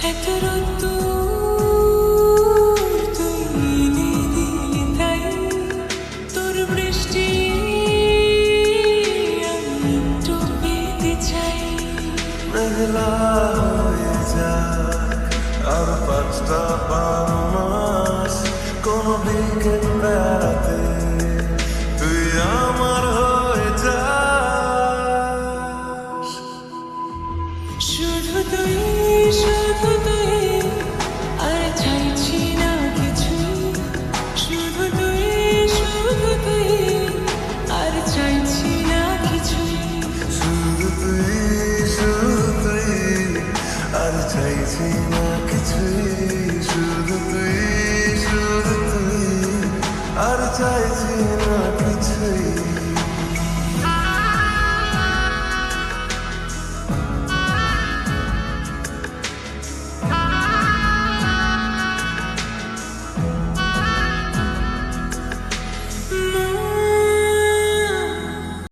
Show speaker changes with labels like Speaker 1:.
Speaker 1: এত রোদ্দুর তুই দিলি তাই তোর বৃষ্টি আমি একটু পেতে চাই।
Speaker 2: মেঘলা হয়ে যাক আর 5টা মাস, কোন বিকেল বেড়াতে তুই আমার হয়ে যাস।
Speaker 1: শুধু তুই আর চাইছি না কিছুই। শুধু তুই আর চাইছি না কিছুই।
Speaker 2: শুধু তুই আর চাইছি না কিছুই। শুধু তুই আর চাইছি না কিছুই।